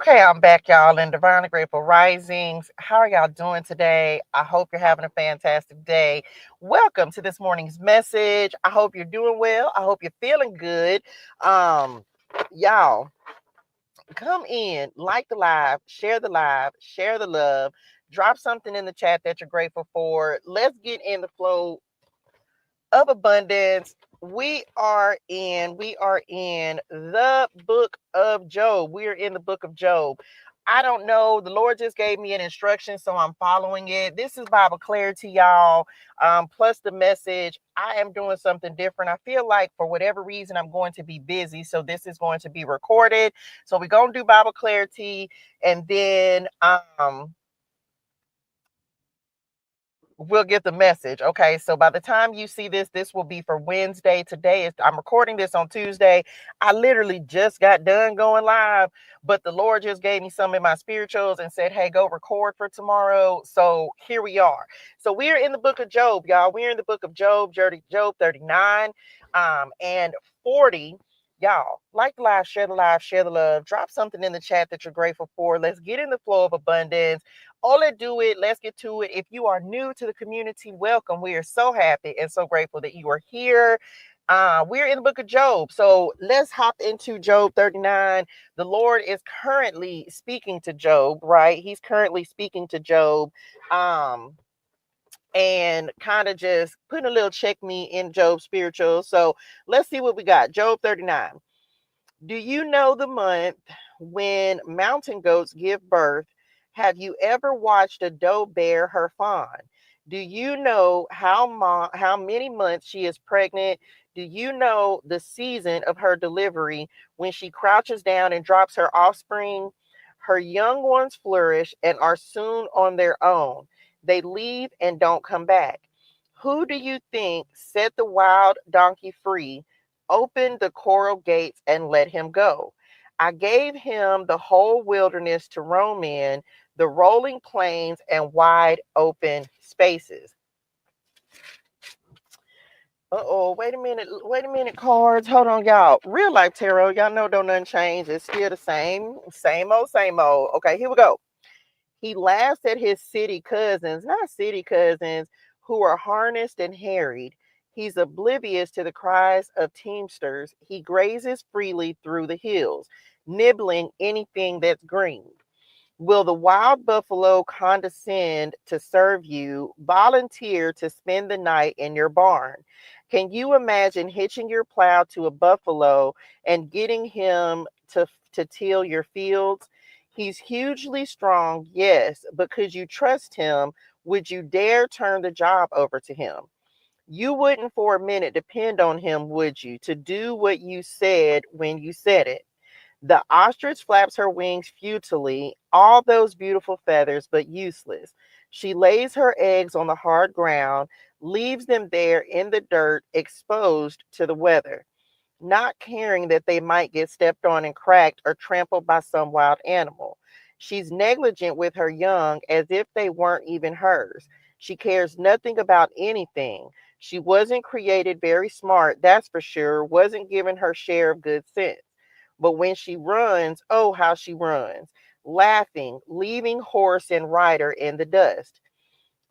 Okay, I'm back, y'all, in Divine and Grateful Risings. How are y'all doing today? I hope you're having a fantastic day. Welcome to this morning's message. I hope you're doing well. I hope you're feeling good. Y'all, come in, like the live, share the love, drop something in the chat that you're grateful for. Let's get in the flow of abundance. We are in the book of Job. We are in the book of Job. I don't know. The Lord just gave me an instruction, so I'm following it. This is Bible clarity, y'all. Plus the message. I am doing something different. I feel like for whatever reason I'm going to be busy, so this is going to be recorded. So we're gonna do Bible clarity, and then we'll get the message. Okay, so by the time you see this will be for Wednesday. I'm recording this on Tuesday. I literally just got done going live, but the Lord just gave me some in my spirituals and said, hey, go record for tomorrow. So here we are. So we're in the book of Job, y'all. We're in the book of Job, Job 39 and 40. Y'all, like the live, share the love, drop something in the chat that you're grateful for. Let's get in the flow of abundance. Do it. Let's get to it. If you are new to the community, welcome. We are so happy and so grateful that you are here. We're in the book of Job. So let's hop into Job 39. The Lord is currently speaking to Job, right? He's currently speaking to Job. And kind of just putting a little check me in Job spiritual. So let's see what we got. Job 39. Do you know the month when mountain goats give birth? Have you ever watched a doe bear her fawn? Do you know how many months she is pregnant? Do you know the season of her delivery when she crouches down and drops her offspring? Her young ones flourish and are soon on their own. They leave and don't come back. Who do you think set the wild donkey free? Open the coral gates and let him go. I gave him the whole wilderness to roam in, the rolling plains and wide open spaces. Wait a minute, cards. Hold on, y'all. Real life tarot, y'all know don't nothing change. It's still the same old, same old. Okay, here we go. He laughs at his city cousins, not city cousins, who are harnessed and harried. He's oblivious to the cries of teamsters. He grazes freely through the hills, nibbling anything that's green. Will the wild buffalo condescend to serve you, volunteer to spend the night in your barn? Can you imagine hitching your plow to a buffalo and getting him to till your fields? He's hugely strong, yes, but could you trust him? Would you dare turn the job over to him? You wouldn't for a minute depend on him, would you, to do what you said when you said it? The ostrich flaps her wings futilely, all those beautiful feathers, but useless. She lays her eggs on the hard ground, leaves them there in the dirt, exposed to the weather, not caring that they might get stepped on and cracked or trampled by some wild animal. She's negligent with her young as if they weren't even hers. She cares nothing about anything. She wasn't created very smart, that's for sure, wasn't given her share of good sense. But when she runs, oh, how she runs, laughing, leaving horse and rider in the dust.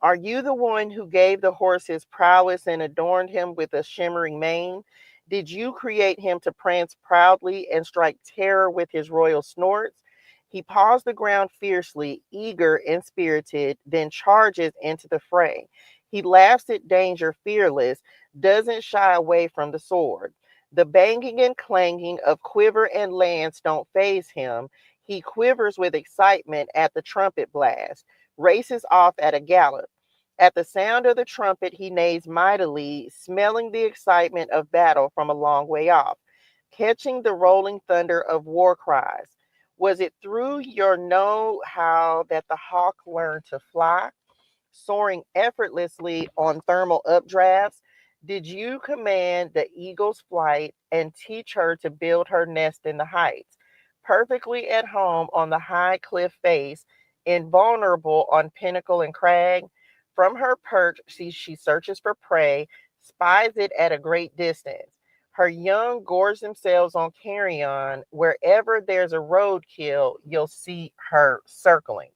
Are you the one who gave the horse his prowess and adorned him with a shimmering mane? Did you create him to prance proudly and strike terror with his royal snorts? He paws the ground fiercely, eager and spirited, then charges into the fray. He laughs at danger fearless, doesn't shy away from the sword. The banging and clanging of quiver and lance don't faze him. He quivers with excitement at the trumpet blast, races off at a gallop. At the sound of the trumpet, he neighs mightily, smelling the excitement of battle from a long way off, catching the rolling thunder of war cries. Was it through your know how that the hawk learned to fly, soaring effortlessly on thermal updrafts? Did you command the eagle's flight and teach her to build her nest in the heights, perfectly at home on the high cliff face, invulnerable on pinnacle and crag? From her perch, she searches for prey, spies it at a great distance. Her young gorge themselves on carrion. Wherever there's a roadkill, you'll see her circling.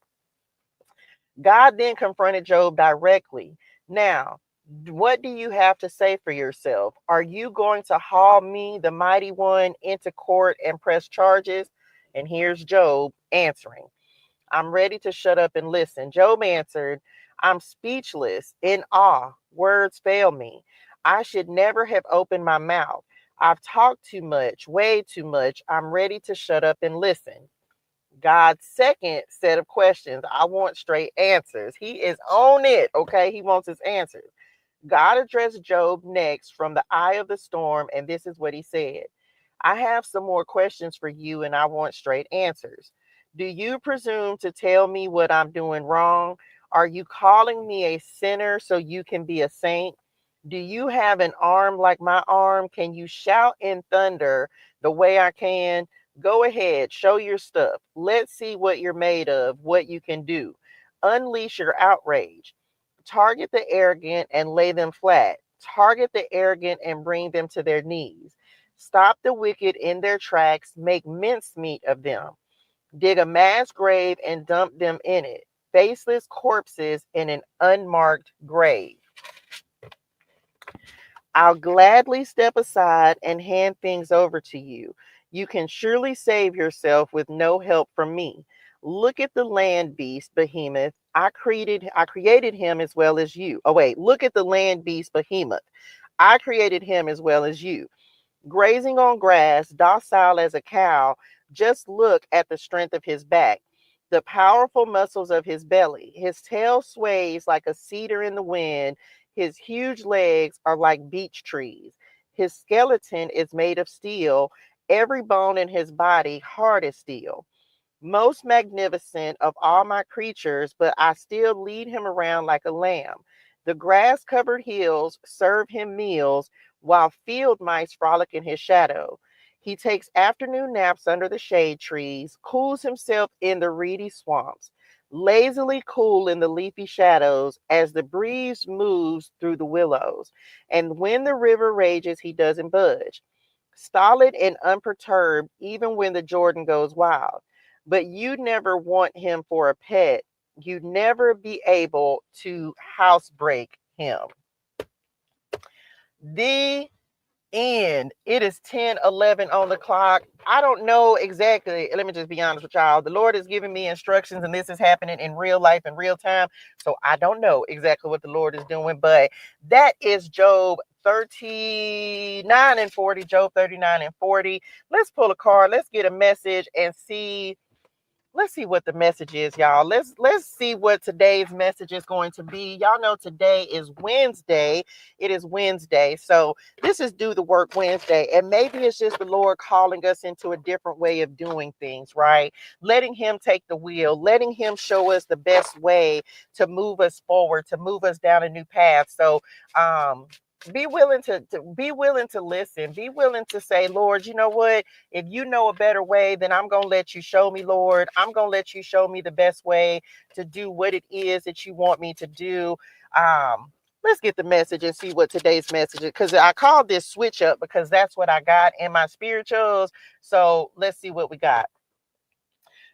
God then confronted Job directly. Now, what do you have to say for yourself? Are you going to haul me, the mighty one, into court and press charges? And here's Job answering. I'm ready to shut up and listen. Job answered, I'm speechless, in awe. Words fail me. I should never have opened my mouth. I've talked too much, way too much. I'm ready to shut up and listen. God's second set of questions. I want straight answers. He is on it, okay? He wants his answers. God addressed Job next from the eye of the storm, and this is what he said. I have some more questions for you, and I want straight answers. Do you presume to tell me what I'm doing wrong? Are you calling me a sinner so you can be a saint? Do you have an arm like my arm? Can you shout in thunder the way I can? Go ahead, show your stuff. Let's see what you're made of, what you can do. Unleash your outrage. Target the arrogant and lay them flat. Target the arrogant and bring them to their knees. Stop the wicked in their tracks. Make mincemeat of them. Dig a mass grave and dump them in it. Faceless corpses in an unmarked grave. I'll gladly step aside and hand things over to you. You can surely save yourself with no help from me. Look at the land beast, Behemoth. I created him as well as you. Oh, wait, look at the land beast, Behemoth. I created him as well as you. Grazing on grass, docile as a cow, just look at the strength of his back, the powerful muscles of his belly. His tail sways like a cedar in the wind. His huge legs are like beech trees. His skeleton is made of steel, every bone in his body hard as steel. Most magnificent of all my creatures, but I still lead him around like a lamb. The grass covered hills serve him meals, while field mice frolic in his shadow. He takes afternoon naps under the shade trees, cools himself in the reedy swamps, lazily cool in the leafy shadows as the breeze moves through the willows. And when the river rages, he doesn't budge. Stolid and unperturbed, even when the Jordan goes wild. But you never want him for a pet. You'd never be able to housebreak him. The end. It is 10:11 on the clock. I don't know exactly. Let me just be honest with y'all. The Lord is giving me instructions, and this is happening in real life, in real time. So I don't know exactly what the Lord is doing, but that is Job 39 and 40. Job 39 and 40. Let's pull a card. Let's get a message and see. Let's see what the message is, y'all. Let's see what today's message is going to be. Y'all know today is Wednesday. It is Wednesday. So this is Do the Work Wednesday. And maybe it's just the Lord calling us into a different way of doing things, right? Letting him take the wheel, letting him show us the best way to move us forward, to move us down a new path. So be willing to listen. Be willing to say, Lord, you know what? If you know a better way, then I'm going to let you show me, Lord. I'm going to let you show me the best way to do what it is that you want me to do. Let's get the message and see what today's message is, because I called this switch up because that's what I got in my spirituals. So let's see what we got.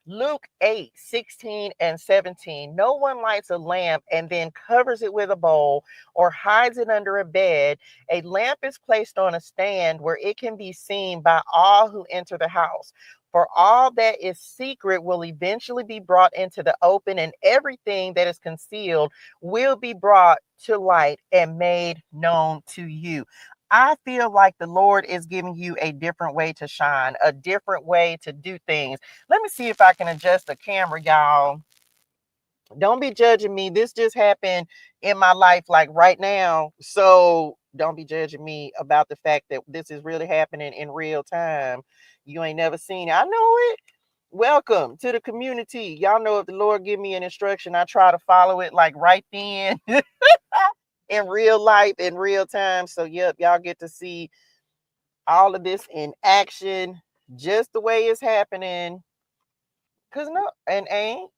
Luke 8:16 and 17. No one lights a lamp and then covers it with a bowl or hides it under a bed. A lamp is placed on a stand where it can be seen by all who enter the house. For all that is secret will eventually be brought into the open, and everything that is concealed will be brought to light and made known to you. I feel like the Lord is giving you a different way to shine, a different way to do things. Let me see if I can adjust the camera, y'all. Don't be judging me. This just happened in my life, like right now. So don't be judging me about the fact that this is really happening in real time. You ain't never seen it. I know it. Welcome to the community. Y'all know if the Lord give me an instruction, I try to follow it like right then in real life, in real time. So, yep, y'all get to see all of this in action, just the way it's happening. Cause no, and ain't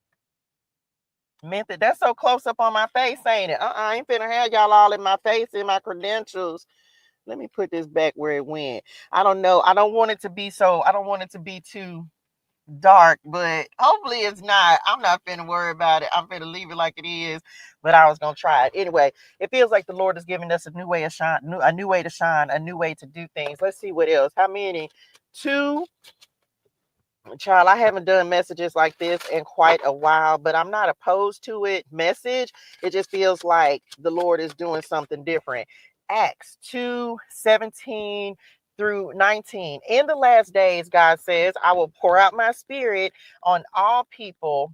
meant that that's so close up on my face, ain't it? I ain't finna have y'all all in my face, in my credentials. Let me put this back where it went. I don't know. I don't want it to be so, I don't want it to be too dark, but hopefully it's not. I'm not finna worry about it. I'm finna leave it like it is, but I was gonna try it anyway. It feels like the Lord is giving us a new way of shine, a new way to shine, a new way to do things. Let's see what else. How many? Two. Child, I haven't done messages like this in quite a while, but I'm not opposed to it. Message, it just feels like the Lord is doing something different. Acts 2:17 through 19. In the last days, God says, I will pour out my spirit on all people.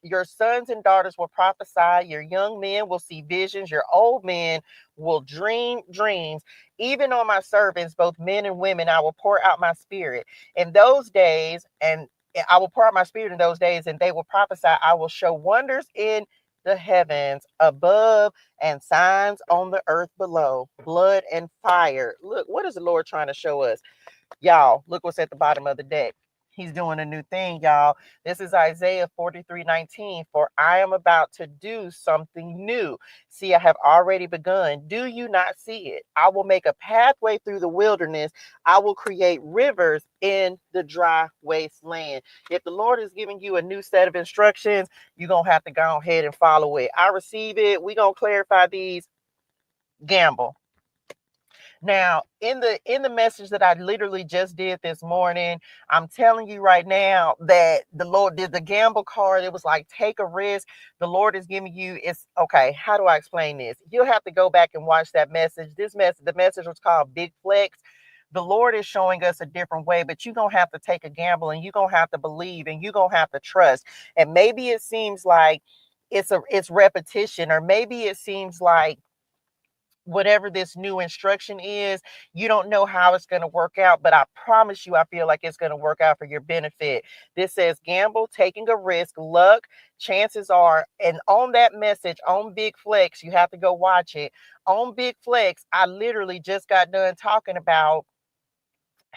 Your sons and daughters will prophesy. Your young men will see visions. Your old men will dream dreams. Even on my servants, both men and women, I will pour out my spirit. In those days, and I will pour out my spirit in those days, and they will prophesy. I will show wonders in the heavens above and signs on the earth below, blood and fire. Look, what is the Lord trying to show us? Y'all, look what's at the bottom of the deck. He's doing a new thing, y'all. This is Isaiah 43:19. For I am about to do something new. See, I have already begun. Do you not see it? I will make a pathway through the wilderness. I will create rivers in the dry wasteland. If the Lord is giving you a new set of instructions, you're going to have to go ahead and follow it. I receive it. We're going to clarify these. Gamble. Now, in the message that I literally just did this morning, I'm telling you right now that the Lord did the gamble card. It was like, take a risk. The Lord is giving you, it's okay. How do I explain this? You'll have to go back and watch that message. The message was called Big Flex. The Lord is showing us a different way, but you're going to have to take a gamble, and you're going to have to believe, and you're going to have to trust. And maybe it seems like it's repetition, or maybe it seems like whatever this new instruction is, you don't know how it's going to work out, but I promise you, I feel like it's going to work out for your benefit. This says gamble, taking a risk, luck, chances are, and on that message, on Big Flex, you have to go watch it. On Big Flex, I literally just got done talking about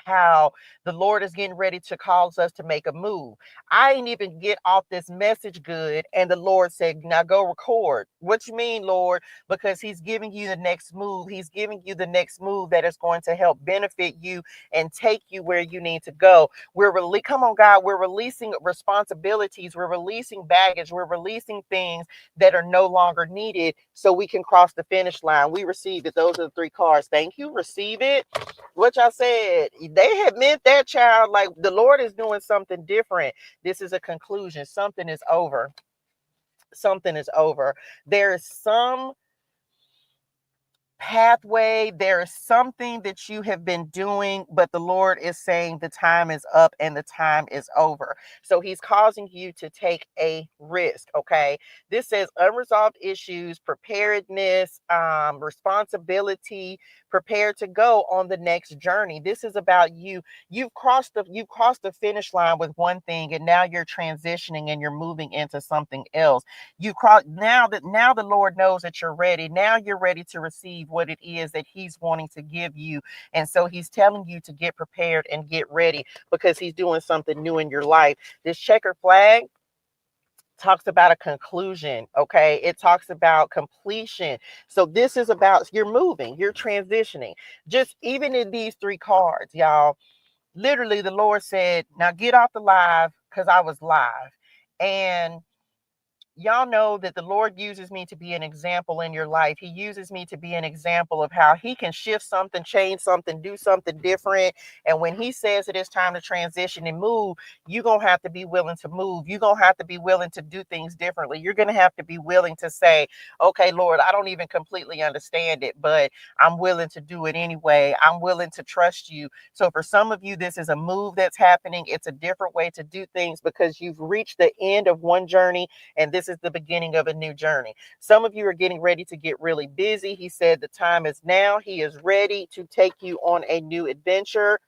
how the Lord is getting ready to cause us to make a move. I ain't even get off this message good, and the Lord said, now go record. What you mean, Lord? Because he's giving you the next move. He's giving you the next move that is going to help benefit you and take you where you need to go. Come on, God, we're releasing responsibilities. We're releasing baggage. We're releasing things that are no longer needed so we can cross the finish line. We receive it. Those are the three cards. Thank you. Receive it. What y'all said, they had meant that, child. Like, the Lord is doing something different. This is a conclusion. Something is over. Something is over. There is some pathway. There is something that you have been doing, but the Lord is saying the time is up and the time is over. So he's causing you to take a risk. Okay. This says unresolved issues, preparedness, responsibility, prepare to go on the next journey. This is about you. You've crossed the finish line with one thing, and now you're transitioning and you're moving into something else. Now the Lord knows that you're ready. Now you're ready to receive what it is that he's wanting to give you. And so he's telling you to get prepared and get ready, because he's doing something new in your life. This checker flag talks about a conclusion. Okay. It talks about completion. So this is about, you're moving, you're transitioning. Just even in these three cards, y'all, literally the Lord said, now get off the live, because I was live. And y'all know that the Lord uses me to be an example in your life. He uses me to be an example of how he can shift something, change something, do something different. And when he says it is time to transition and move, you're going to have to be willing to move. You're going to have to be willing to do things differently. You're going to have to be willing to say, okay, Lord, I don't even completely understand it, but I'm willing to do it anyway. I'm willing to trust you. So for some of you, this is a move that's happening. It's a different way to do things, because you've reached the end of one journey, and this is the beginning of a new journey. Some of you are getting ready to get really busy. He said the time is now. He is ready to take you on a new adventure.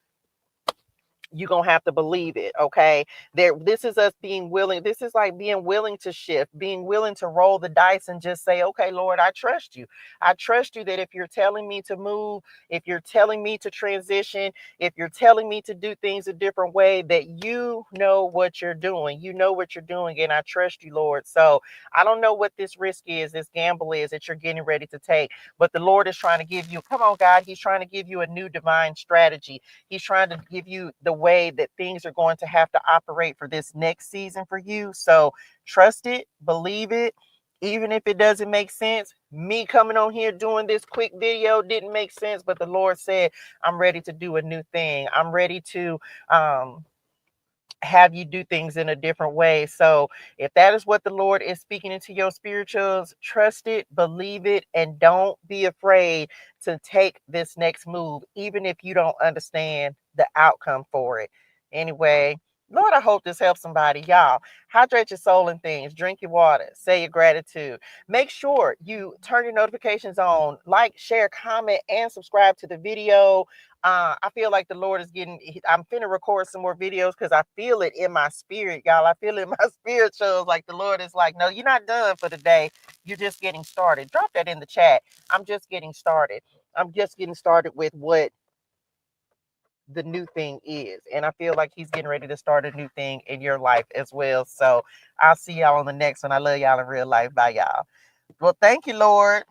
You're gonna have to believe it. Okay, this is us being willing. This is like being willing to shift, being willing to roll the dice and just say, okay, Lord, I trust you. I trust you that if you're telling me to move, if you're telling me to transition, if you're telling me to do things a different way, that you know what you're doing. You know what you're doing, and I trust you, Lord. So I don't know what this risk is, this gamble is that you're getting ready to take, but the Lord is trying to give you, come on, God, He's trying to give you a new divine strategy. He's trying to give you the way that things are going to have to operate for this next season for you. So trust it, believe it, even if it doesn't make sense. Me coming on here doing this quick video didn't make sense, but the Lord said, I'm ready to do a new thing. I'm ready to have you do things in a different way. So if that is what the Lord is speaking into your spirituals, trust it, believe it, and don't be afraid to take this next move, even if you don't understand the outcome for it. Anyway, Lord, I hope this helps somebody. Y'all, hydrate your soul and things. Drink your water. Say your gratitude. Make sure you turn your notifications on. Like, share, comment, and subscribe to the video. I feel like the Lord is I'm finna record some more videos because I feel it in my spirit, y'all. I feel it in my spirit shows like the Lord is like, no, you're not done for the day. You're just getting started. Drop that in the chat. I'm just getting started. I'm just getting started with what the new thing is. And I feel like He's getting ready to start a new thing in your life as well. So I'll see y'all on the next one. I love y'all in real life. Bye, y'all. Well, thank you, Lord.